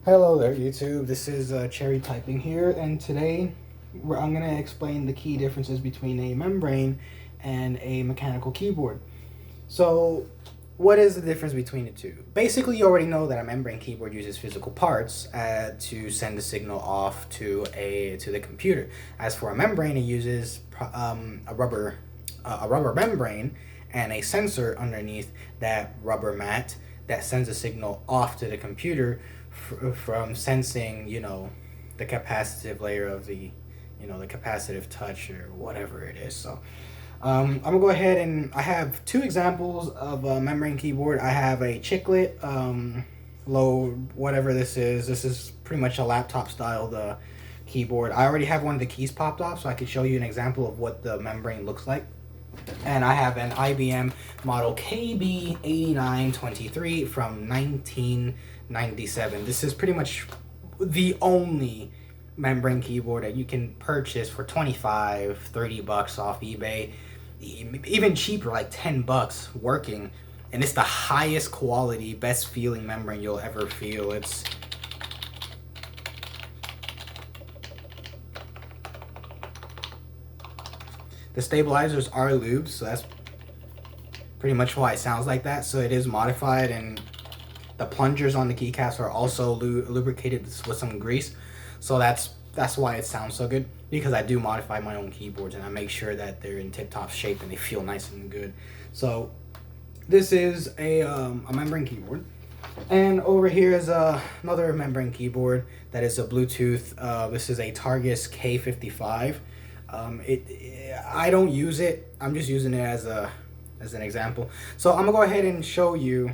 Hello there, YouTube. This is Cherry Typing here, and today I'm going to explain the key differences between a membrane and a mechanical keyboard. So, what is the difference between the two? Basically, you already know that a membrane keyboard uses physical parts to send the signal off to the computer. As for a membrane, it uses a rubber membrane and a sensor underneath that rubber mat that sends a signal off to the computer from sensing, the capacitive layer of the capacitive touch or whatever it is. So I'm gonna go ahead and I have two examples of a membrane keyboard. I have a chiclet, low, whatever this is. This is pretty much a laptop style keyboard. I already have one of the keys popped off, so I could show you an example of what the membrane looks like. And I have an IBM model KB8923 from 1997. This is pretty much the only membrane keyboard that you can purchase for 25, 30 bucks off eBay, even cheaper, like 10 bucks working. And it's the highest quality, best feeling membrane you'll ever feel. The stabilizers are lubed, so that's pretty much why it sounds like that. So it is modified, and the plungers on the keycaps are also lubricated with some grease. So that's why it sounds so good, because I do modify my own keyboards and I make sure that they're in tip-top shape and they feel nice and good. So this is a membrane keyboard. And over here is another membrane keyboard that is a Bluetooth. This is a Targus K55. I don't use it. I'm just using it as an example. So I'm gonna go ahead and show you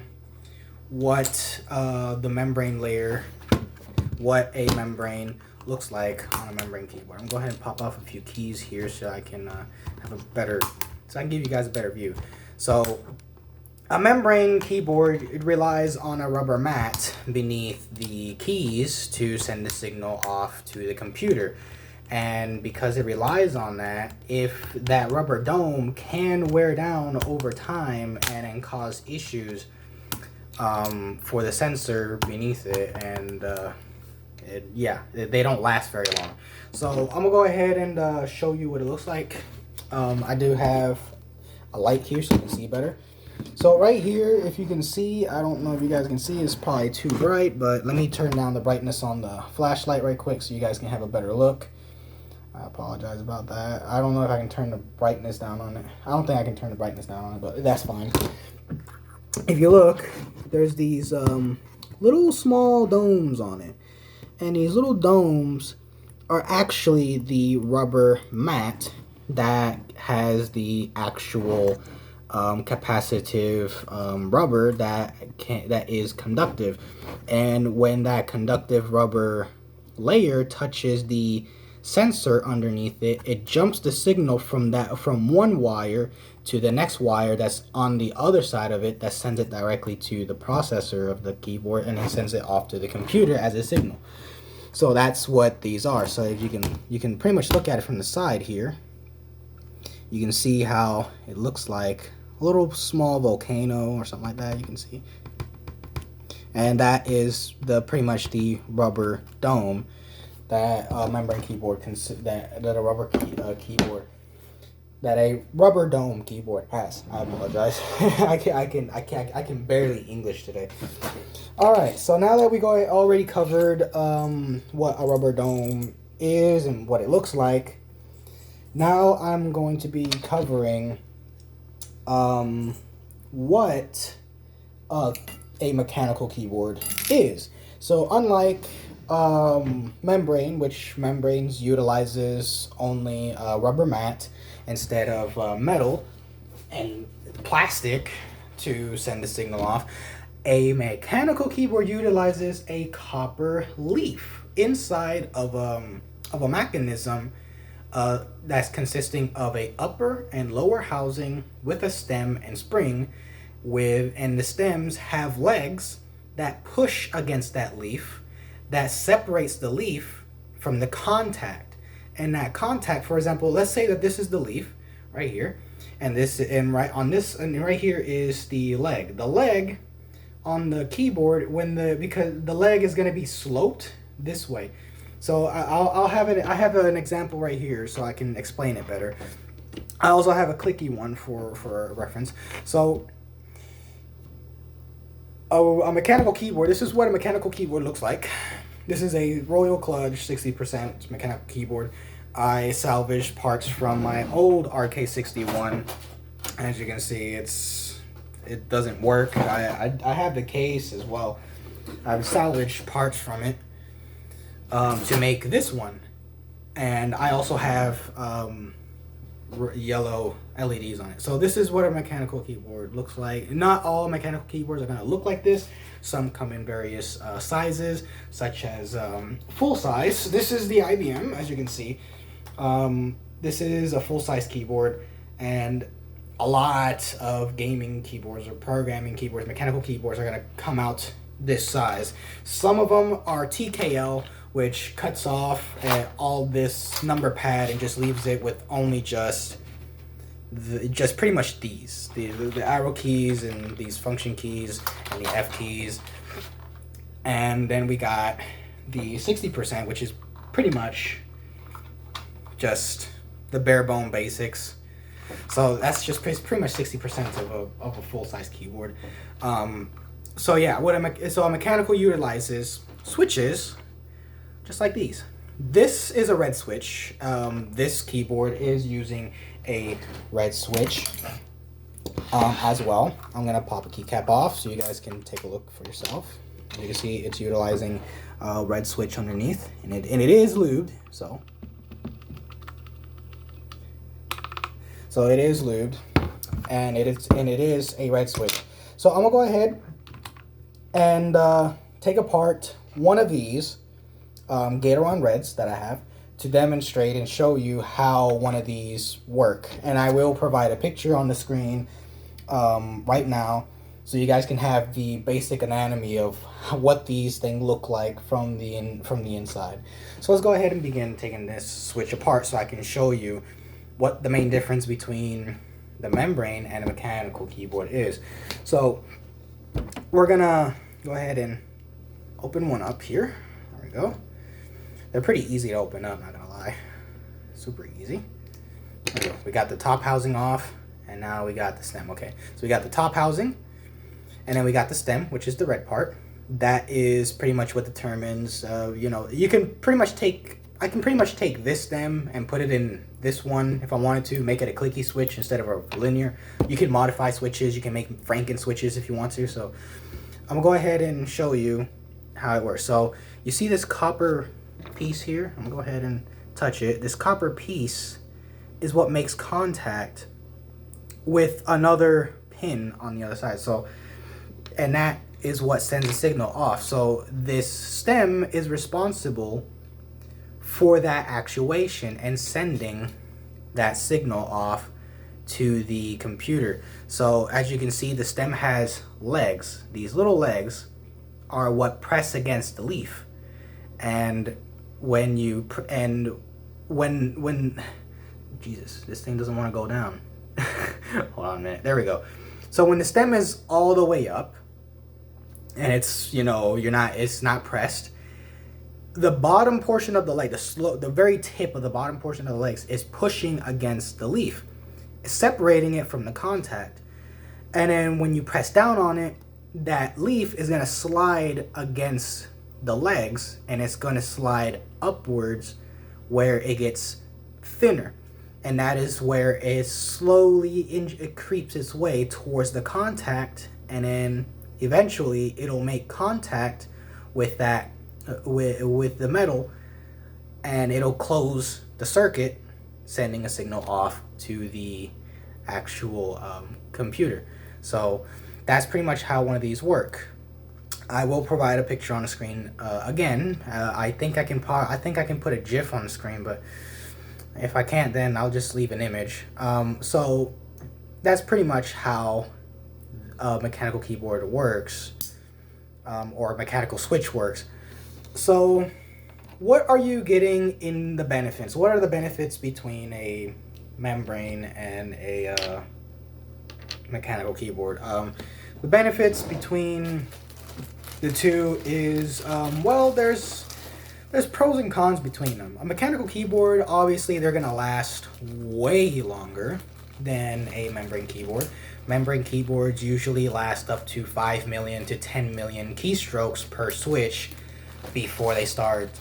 what the membrane layer, what a membrane looks like on a membrane keyboard. I'm gonna go ahead and pop off a few keys here so I can give you guys a better view. So a membrane keyboard, it relies on a rubber mat beneath the keys to send the signal off to the computer. And because it relies on that, if that rubber dome can wear down over time and cause issues for the sensor beneath it, and they don't last very long. So I'm gonna go ahead and show you what it looks like. I do have a light here so you can see better. So right here, if you can see, I don't know if you guys can see, it's probably too bright, but let me turn down the brightness on the flashlight right quick so you guys can have a better look. I apologize about that. I don't know if I can turn the brightness down on it. I don't think I can turn the brightness down on it, but that's fine. If you look, there's these little small domes on it. And these little domes are actually the rubber mat that has the actual capacitive rubber that is conductive. And when that conductive rubber layer touches the sensor underneath it, it jumps the signal from one wire to the next wire that's on the other side of it, that sends it directly to the processor of the keyboard, and then sends it off to the computer as a signal. So that's what these are. So if you can pretty much look at it from the side here. You can see how it looks like a little small volcano or something like that. You can see, and that is pretty much the rubber dome that a membrane keyboard that a rubber dome keyboard has. I apologize. I can barely English today. All right, so now that we already covered what a rubber dome is and what it looks like, now I'm going to be covering what a mechanical keyboard is. So unlike membrane, which membranes utilizes only rubber mat instead of metal and plastic to send the signal off, a mechanical keyboard utilizes a copper leaf inside of a mechanism that's consisting of a upper and lower housing with a stem and spring, and the stems have legs that push against that leaf that separates the leaf from the contact. And that contact, for example, let's say that this is the leaf right here, and right here is the leg. The leg on the keyboard because the leg is going to be sloped this way. So I'll have it. I have an example right here so I can explain it better. I also have a clicky one for reference. So a mechanical keyboard. This is what a mechanical keyboard looks like. This is a Royal Kludge 60% mechanical keyboard. I salvaged parts from my old RK61. As you can see, it doesn't work. I have the case as well. I've salvaged parts from it to make this one, and I also have yellow LEDs on it. So this is what a mechanical keyboard looks like. Not all mechanical keyboards are going to look like this. Some come in various sizes, such as full size. This is the IBM, as you can see. This is a full-size keyboard, and a lot of gaming keyboards or programming keyboards, mechanical keyboards, are going to come out this size. Some of them are TKL, which cuts off all this number pad and just leaves it with only just pretty much these the arrow keys and these function keys and the F keys. And then we got the 60%, which is pretty much just the bare bone basics. So that's just pretty much 60% of a full size keyboard. So yeah, so a mechanical utilizes switches just like these. This is a red switch. This keyboard is using a red switch as well. I'm gonna pop a keycap off so you guys can take a look for yourself. As you can see, it's utilizing a red switch underneath, and it is lubed. So it is lubed, and it is a red switch. So I'm gonna go ahead and take apart one of these Gatoron Reds that I have to demonstrate and show you how one of these work. And I will provide a picture on the screen right now so you guys can have the basic anatomy of what these things look like from the inside. So let's go ahead and begin taking this switch apart so I can show you what the main difference between the membrane and a mechanical keyboard is. So we're gonna go ahead and open one up here. There we go. They're pretty easy to open up, not gonna lie. Super easy. There we go. We got the top housing off, and now we got the stem. Okay, so we got the top housing, and then we got the stem, which is the red part. That is pretty much what determines, you can pretty much I can pretty much take this stem and put it in this one if I wanted to, make it a clicky switch instead of a linear. You can modify switches, you can make Franken switches if you want to. So I'm gonna go ahead and show you how it works. So you see this copper piece here? I'm gonna go ahead and touch it. This copper piece is what makes contact with another pin on the other side. So, and that is what sends a signal off. So this stem is responsible for that actuation and sending that signal off to the computer. So as you can see, the stem has legs. These little legs are what press against the leaf. And when Jesus, this thing doesn't want to go down. Hold on a minute. There we go. So when the stem is all the way up and it's, it's not pressed, the bottom portion of the leg, the very tip of the bottom portion of the legs is pushing against the leaf, separating it from the contact. And then when you press down on it, that leaf is going to slide against the legs, and it's going to slide upwards where it gets thinner. And that is where it slowly it creeps its way towards the contact, and then eventually it'll make contact with that with the metal, and it'll close the circuit, sending a signal off to the actual computer. So that's pretty much how one of these work. I will provide a picture on the screen again. I think I can put a GIF on the screen, but if I can't, then I'll just leave an image. So that's pretty much how a mechanical keyboard works, or a mechanical switch works. So what are you getting in the benefits? What are the benefits between a membrane and a mechanical keyboard? The benefits between the two is, well, there's pros and cons between them. A mechanical keyboard, obviously, they're gonna last way longer than a membrane keyboard. Membrane keyboards usually last up to 5 million to 10 million keystrokes per switch before they start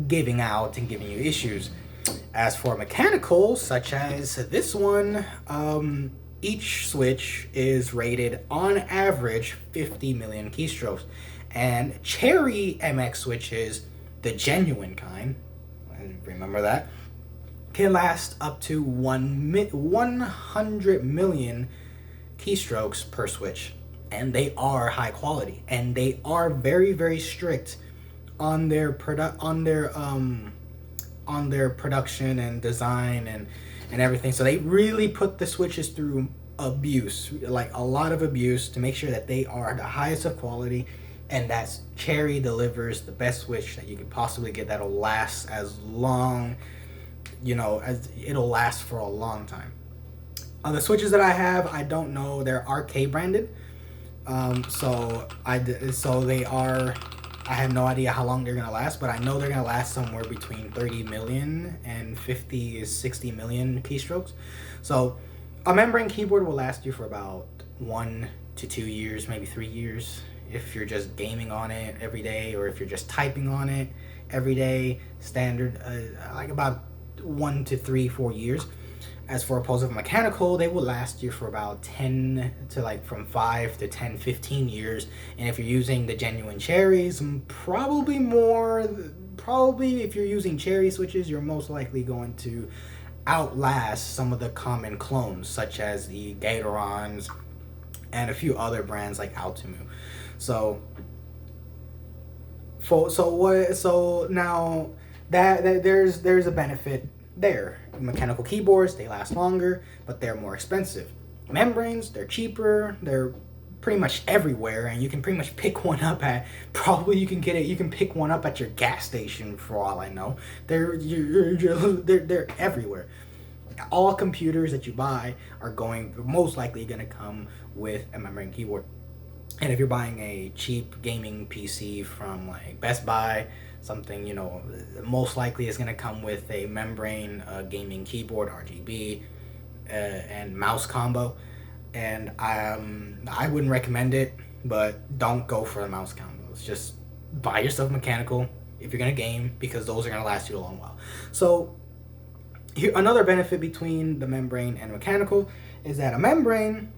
giving out and giving you issues. As for mechanical, such as this one, each switch is rated on average 50 million keystrokes. And Cherry MX switches, the genuine kind, remember that, can last up to 100 million keystrokes per switch. And they are high quality. And they are very, very strict on their production and design and everything. So they really put the switches through abuse, like a lot of abuse, to make sure that they are the highest of quality, and that Cherry delivers the best switch that you could possibly get that'll last as long, as it'll last for a long time. The switches that I have, I don't know, they're RK branded, so they are. I have no idea how long they're gonna last, but I know they're gonna last somewhere between 30 million and 60 million keystrokes. So a membrane keyboard will last you for about 1 to 2 years, maybe 3 years, if you're just gaming on it every day, or if you're just typing on it every day, standard, like about 1 to 3, 4 years. As for opposed to mechanical, they will last you for about 10 to from 5 to 10, 15 years. And if you're using the genuine cherries, probably more. Probably if you're using cherry switches, you're most likely going to outlast some of the common clones, such as the Gatorons and a few other brands like Altimu. So now that there's a benefit there. Mechanical keyboards, they last longer, but they're more expensive. Membranes, they're cheaper, they're pretty much everywhere, and you can pretty much pick one up at, you can pick one up at your gas station for all I know. They're everywhere. All computers that you buy are most likely going to come with a membrane keyboard. And if you're buying a cheap gaming PC from like Best Buy, something, most likely is going to come with a membrane gaming keyboard, RGB, and mouse combo. And I wouldn't recommend it, but don't go for the mouse combos. Just buy yourself mechanical if you're going to game, because those are going to last you a long while. So here, another benefit between the membrane and mechanical is that a membrane,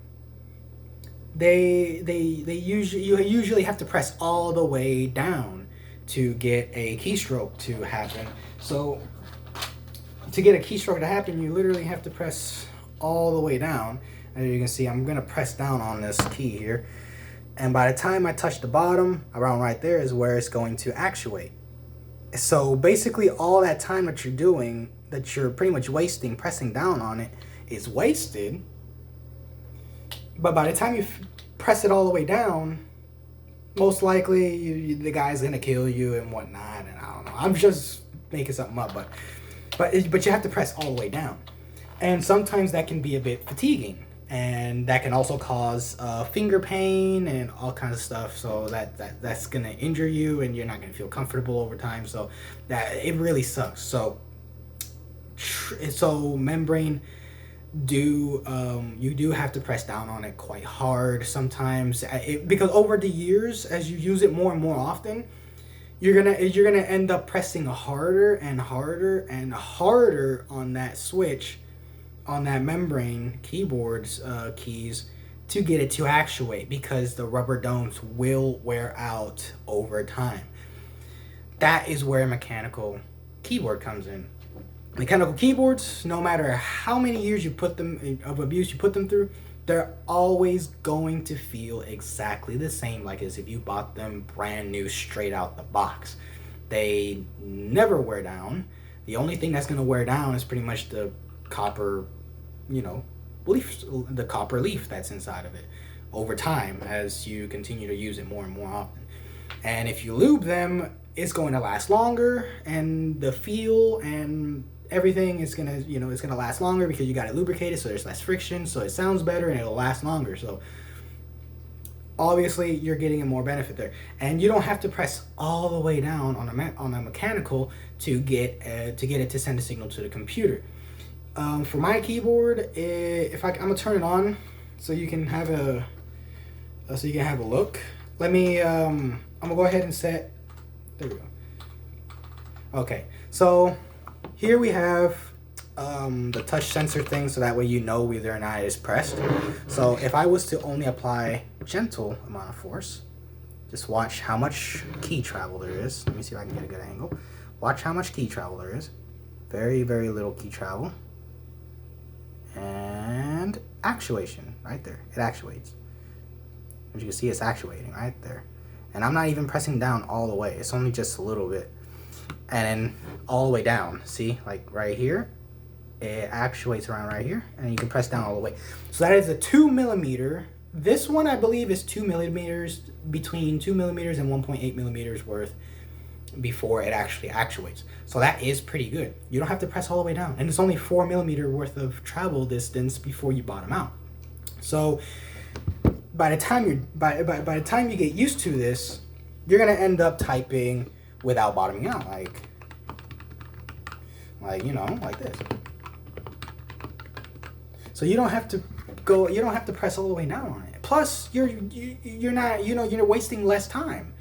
you usually have to press all the way down to get a keystroke to happen. So to get a keystroke to happen, you literally have to press all the way down. As you can see, I'm gonna press down on this key here, and by the time I touch the bottom, around right there is where it's going to actuate. So basically all that time that you're doing, that you're pretty much wasting pressing down on it, is wasted. But by the time you press it all the way down, most likely the guy's gonna kill you and whatnot. And I don't know, I'm just making something up, but you have to press all the way down, and sometimes that can be a bit fatiguing, and that can also cause finger pain and all kinds of stuff. So that's gonna injure you, and you're not gonna feel comfortable over time. So that it really sucks. So membrane, you do have to press down on it quite hard sometimes, because over the years, as you use it more and more often, you're gonna end up pressing harder and harder and harder on that switch, on that membrane keyboard's keys, to get it to actuate, because the rubber domes will wear out over time. That is where a mechanical keyboard comes in. Mechanical keyboards, no matter how many years you put them of abuse you put them through, they're always going to feel exactly the same, like as if you bought them brand new straight out the box. They never wear down. The only thing that's going to wear down is pretty much the copper, leaf, the copper leaf that's inside of it over time, as you continue to use it more and more often. And if you lube them, it's going to last longer, and the feel and everything is gonna, it's gonna last longer, because you got it lubricated, so there's less friction, so it sounds better and it'll last longer. So obviously you're getting a more benefit there, and you don't have to press all the way down on a mechanical to get it to send a signal to the computer. For my keyboard, I'm gonna turn it on so you can have a look. Let me I'm gonna go ahead and set. There we go. Okay, so here we have the touch sensor thing, so that way you know whether or not it is pressed. So if I was to only apply gentle amount of force, just watch how much key travel there is. Let me see if I can get a good angle. Watch how much key travel there is. Very, very little key travel. And actuation, right there. It actuates. As you can see, it's actuating right there. And I'm not even pressing down all the way. It's only just a little bit. And then all the way down. See, like right here, it actuates around right here, and you can press down all the way. So that is a 2 millimeter. This one I believe is 2 millimeters, between 2 millimeters and 1.8 millimeters worth before it actually actuates. So that is pretty good. You don't have to press all the way down, and it's only 4 millimeter worth of travel distance before you bottom out. So by the time you get used to this, you're gonna end up typing without bottoming out, like you know, like this. So you don't have to press all the way down on it. Plus, you're not, you know, you're wasting less time.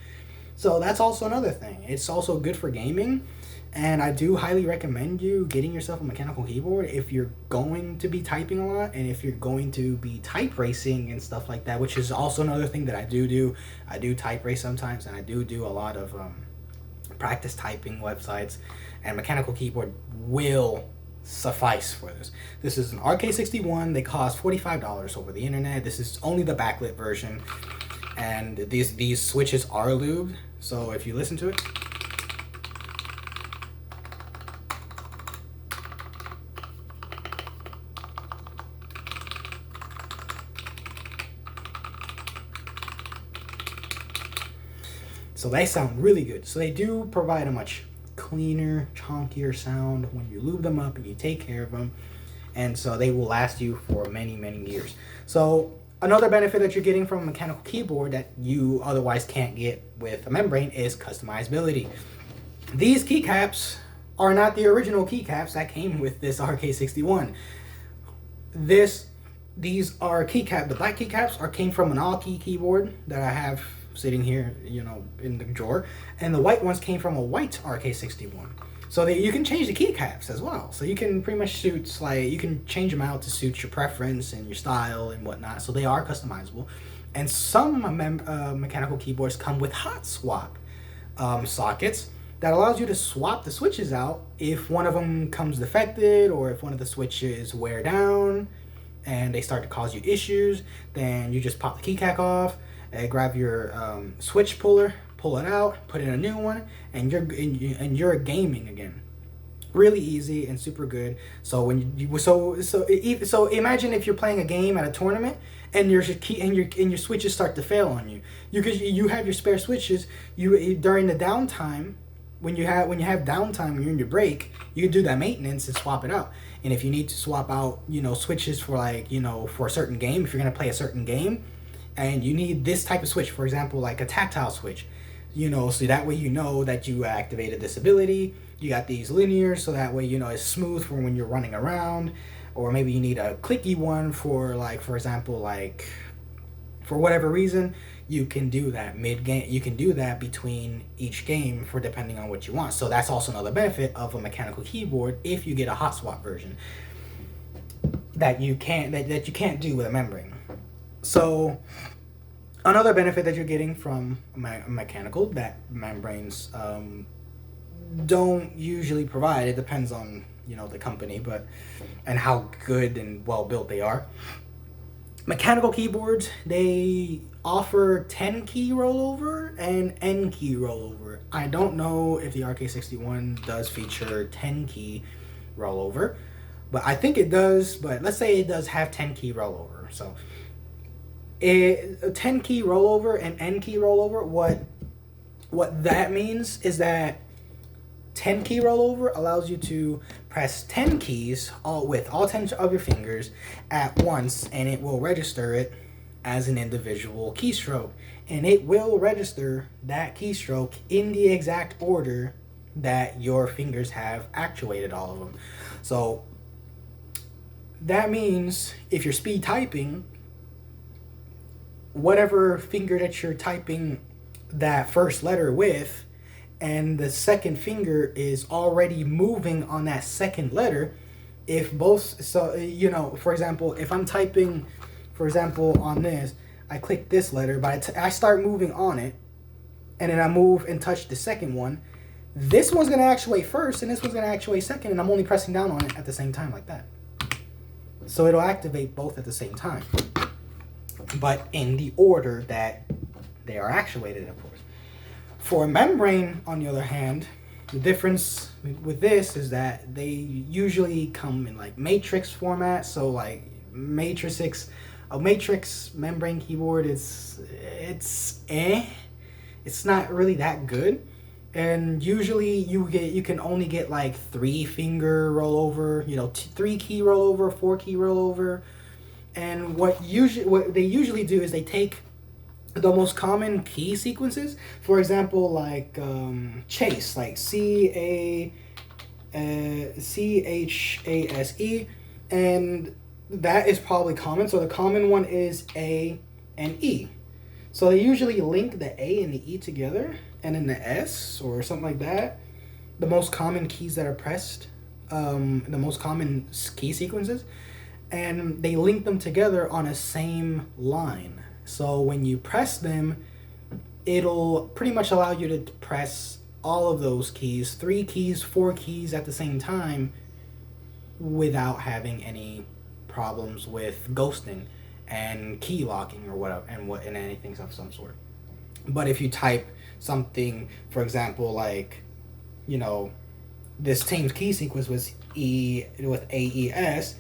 So that's also another thing. It's also good for gaming, and I do highly recommend you getting yourself a mechanical keyboard if you're going to be typing a lot, and if you're going to be type racing and stuff like that, which is also another thing that I do. I do type race sometimes, and I do a lot of practice typing websites, and mechanical keyboard will suffice for this. This is an RK61. They cost $45 over the internet. This is only the backlit version, and these switches are lubed. So if you listen to it, so they sound really good. So they do provide a much cleaner, chunkier sound when you lube them up and you take care of them, and so they will last you for many, many years. So another benefit that you're getting from a mechanical keyboard that you otherwise can't get with a membrane is customizability. These keycaps are not the original keycaps that came with this RK61. These are the black keycaps came from an all-key keyboard that I have sitting here, you know, in the drawer, and the white ones came from a white RK61. So that you can change the keycaps as well. So you can pretty much you can change them out to suit your preference and your style and whatnot. So they are customizable. And some mechanical keyboards come with hot swap sockets that allows you to swap the switches out if one of them comes defected, or if one of the switches wear down and they start to cause you issues. Then you just pop the keycap off, grab your switch puller, pull it out, put in a new one, and you're gaming again. Really easy and super good. So when so imagine if you're playing a game at a tournament and your switches start to fail on you. You have your spare switches. During the downtime, when you have downtime, when you're in your break, you can do that maintenance and swap it out. And if you need to swap out, you know, switches for for a certain game, if you're gonna play a certain game, and you need this type of switch, for example, like a tactile switch, you know, so that way you know that you activated this ability. You got these linears, so that way you know it's smooth for when you're running around. Or maybe you need a clicky one for, like, for example, like, for whatever reason, you can do that mid-game. You can do that between each game for depending on what you want. So that's also another benefit of a mechanical keyboard if you get a hot swap version that you can't do with a membrane. So another benefit that you're getting from mechanical that membranes don't usually provide, it depends on, you know, the company, and how good and well built they are. Mechanical keyboards, they offer 10 key rollover and N key rollover. I don't know if the RK61 does feature 10 key rollover, but I think it does. But let's say it does have 10 key rollover. So a 10 key rollover and N key rollover, what that means is that 10 key rollover allows you to press 10 keys with all 10 of your fingers at once, and it will register it as an individual keystroke, and it will register that keystroke in the exact order that your fingers have actuated all of them. So that means if you're speed typing, whatever finger that you're typing that first letter with, and the second finger is already moving on that second letter, if both, so you know, for example, if I'm typing, for example, on this, I click this letter, but I start moving on it, and then I move and touch the second one, this one's going to actuate first, and this one's going to actuate second, and I'm only pressing down on it at the same time like that. So it'll activate both at the same time, but in the order that they are actuated, of course. For a membrane, on the other hand, the difference with this is that they usually come in like matrix format. So like a matrix membrane keyboard it's not really that good. And usually you can only get like 3 finger rollover, you know, 3 key rollover, 4 key rollover. And what they usually do is they take the most common key sequences, for example, like chase, like CHASE, and that is probably common. So the common one is A and E. So they usually link the A and the E together, and then the S or something like that. The most common keys that are pressed, the most common key sequences, and they link them together on a same line. So when you press them, it'll pretty much allow you to press all of those keys, 3 keys, 4 keys at the same time, without having any problems with ghosting and key locking or whatever, and anything of some sort. But if you type something, for example, like, you know, this same key sequence was with AES,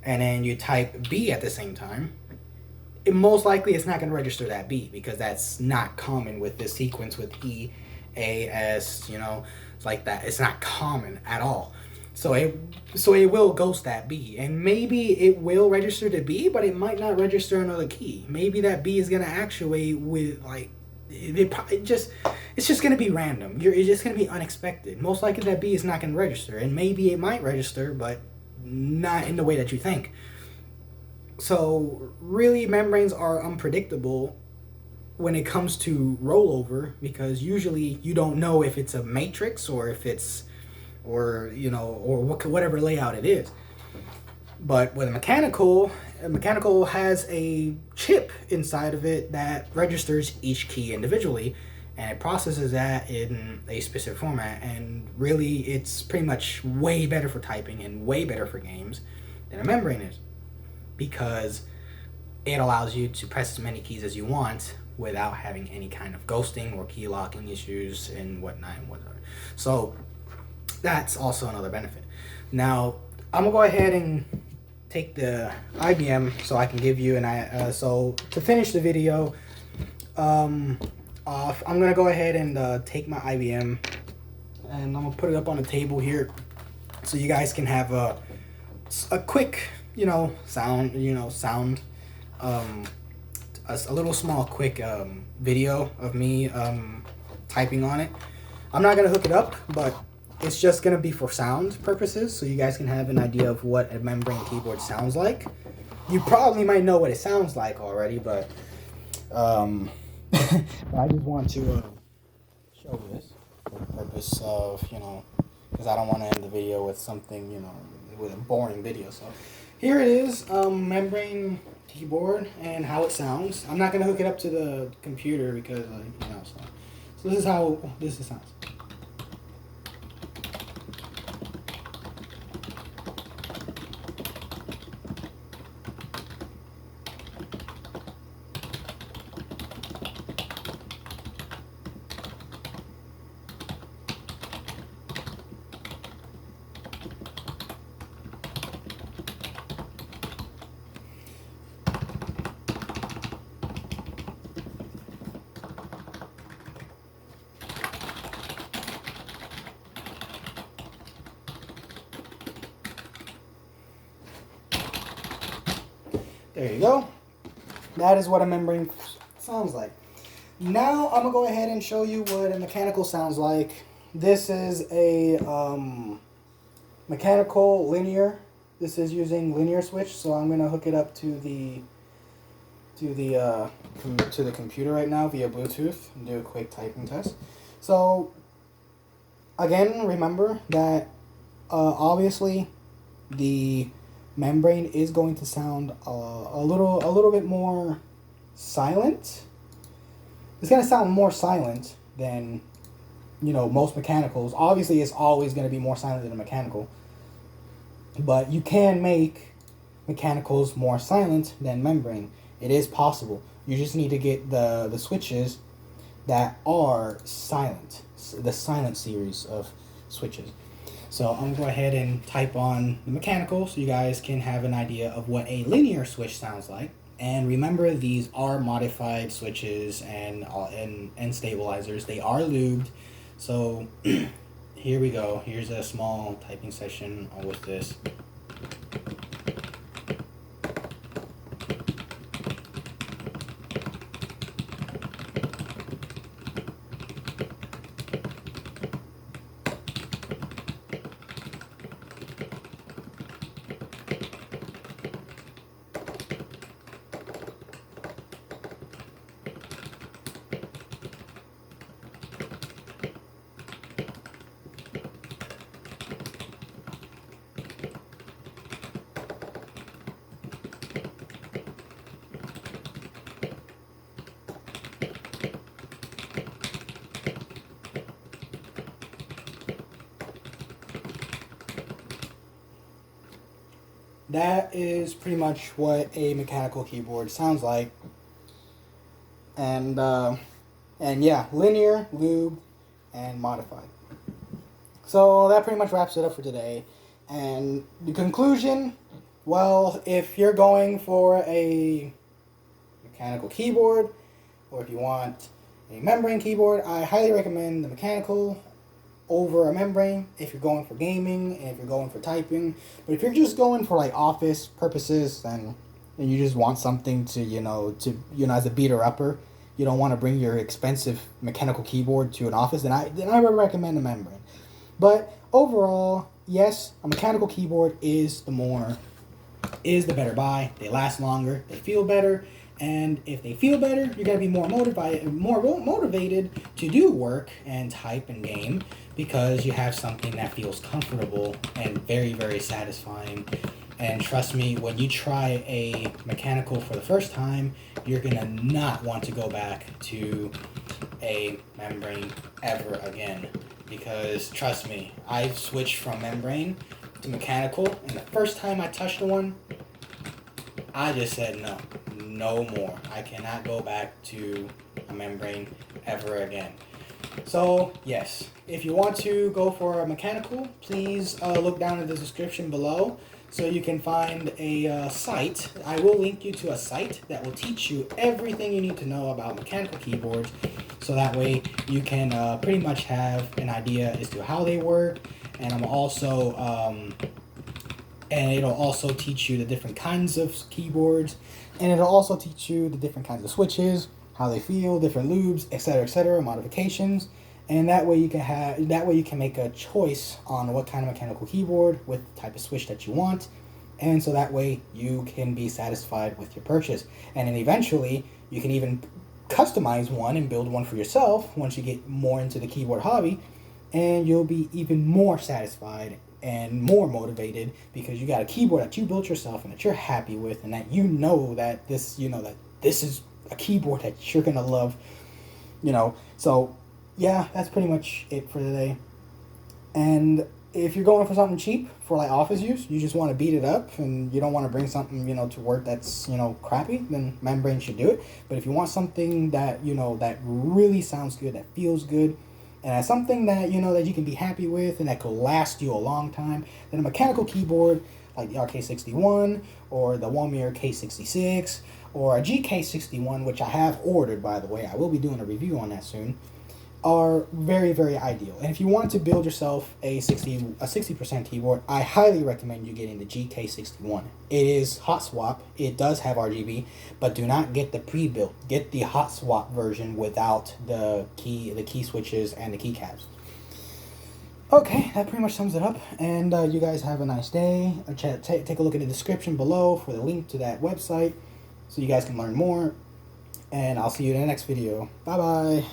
and then you type B at the same time, most likely it's not going to register that B, because that's not common with this sequence with E, A, S, you know, it's like that. It's not common at all. So it will ghost that B, and maybe it will register the B, but it might not register another key. Maybe that B is going to actuate with like, it's just going to be random. It's just going to be unexpected. Most likely that B is not going to register, and maybe it might register, but not in the way that you think. So really, membranes are unpredictable when it comes to rollover, because usually you don't know if it's a matrix or if it's, or you know, or whatever layout it is. But with a mechanical has a chip inside of it that registers each key individually, and it processes that in a specific format. And really, it's pretty much way better for typing and way better for games than a membrane is, because it allows you to press as many keys as you want without having any kind of ghosting or key locking issues and whatnot and whatnot. So that's also another benefit. Now I'm gonna go ahead and take the IBM so I can give you an so to finish the video off, I'm gonna go ahead and take my IBM, and I'm gonna put it up on the table here so you guys can have a quick, sound, a little small quick video of me typing on it. I'm not gonna hook it up, but it's just gonna be for sound purposes, so you guys can have an idea of what a membrane keyboard sounds like. You probably might know what it sounds like already, but I just want to show this for the purpose of, because I don't want to end the video with something, with a boring video. So here it is, membrane keyboard and how it sounds. I'm not going to hook it up to the computer because, so this is how this sounds. There you go. that is what a membrane sounds like. Now I'm gonna go ahead and show you what a mechanical sounds like. This is a mechanical linear. This is using linear switch, so I'm gonna hook it up to the computer right now via Bluetooth and do a quick typing test. So again, remember that obviously the membrane is going to sound a little bit more silent. It's gonna sound more silent than most mechanicals. Obviously, it's always gonna be more silent than a mechanical, but you can make mechanicals more silent than membrane. It is possible. You just need to get the switches that are silent, the silent series of switches. So I'm gonna go ahead and type on the mechanical so you guys can have an idea of what a linear switch sounds like. And remember, these are modified switches and stabilizers. They are lubed. So here we go. Here's a small typing session with this. That is pretty much what a mechanical keyboard sounds like. And yeah, linear, lube, and modified. So that pretty much wraps it up for today. And the conclusion, well, if you're going for a mechanical keyboard, or if you want a membrane keyboard, I highly recommend the mechanical over a membrane if you're going for gaming and if you're going for typing. But if you're just going for like office purposes and you just want something to as a beater upper, you don't want to bring your expensive mechanical keyboard to an office, then I would recommend a membrane. But overall, yes, a mechanical keyboard is the better buy. They last longer, they feel better, and if they feel better, you're gonna be more motivated to do work and type and game because you have something that feels comfortable and very, very satisfying. And trust me, when you try a mechanical for the first time, you're gonna not want to go back to a membrane ever again. Because trust me, I've switched from membrane to mechanical, and the first time I touched one, I just said no more. I cannot go back to a membrane ever again. So yes, if you want to go for a mechanical, please look down in the description below so you can find a site. I will link you to a site that will teach you everything you need to know about mechanical keyboards, so that way you can pretty much have an idea as to how they work. And I'm also and it'll also teach you the different kinds of keyboards, and it'll also teach you the different kinds of switches, how they feel, different lubes, etc., modifications. And that way you can make a choice on what kind of mechanical keyboard with the type of switch that you want, and so that way you can be satisfied with your purchase. And then eventually you can even customize one and build one for yourself once you get more into the keyboard hobby, and you'll be even more satisfied and more motivated because you got a keyboard that you built yourself and that you're happy with, and that that this is a keyboard that you're gonna love. So yeah, that's pretty much it for today. And if you're going for something cheap for like office use, you just want to beat it up and you don't want to bring something to work that's crappy, then membrane should do it. But if you want something that that really sounds good, that feels good, and something that that you can be happy with and that could last you a long time, then a mechanical keyboard like the RK61 or the Walmir K66 or a GK61, which I have ordered, by the way. I will be doing a review on that soon. are very, very ideal. And if you want to build yourself a 60% keyboard, I highly recommend you getting the GK61. It is hot swap. It does have RGB, but do not get the pre-built. Get the hot swap version without the key switches and the keycaps. Okay, that pretty much sums it up. And you guys have a nice day. Take a look in the description below for the link to that website so you guys can learn more. And I'll see you in the next video. Bye bye.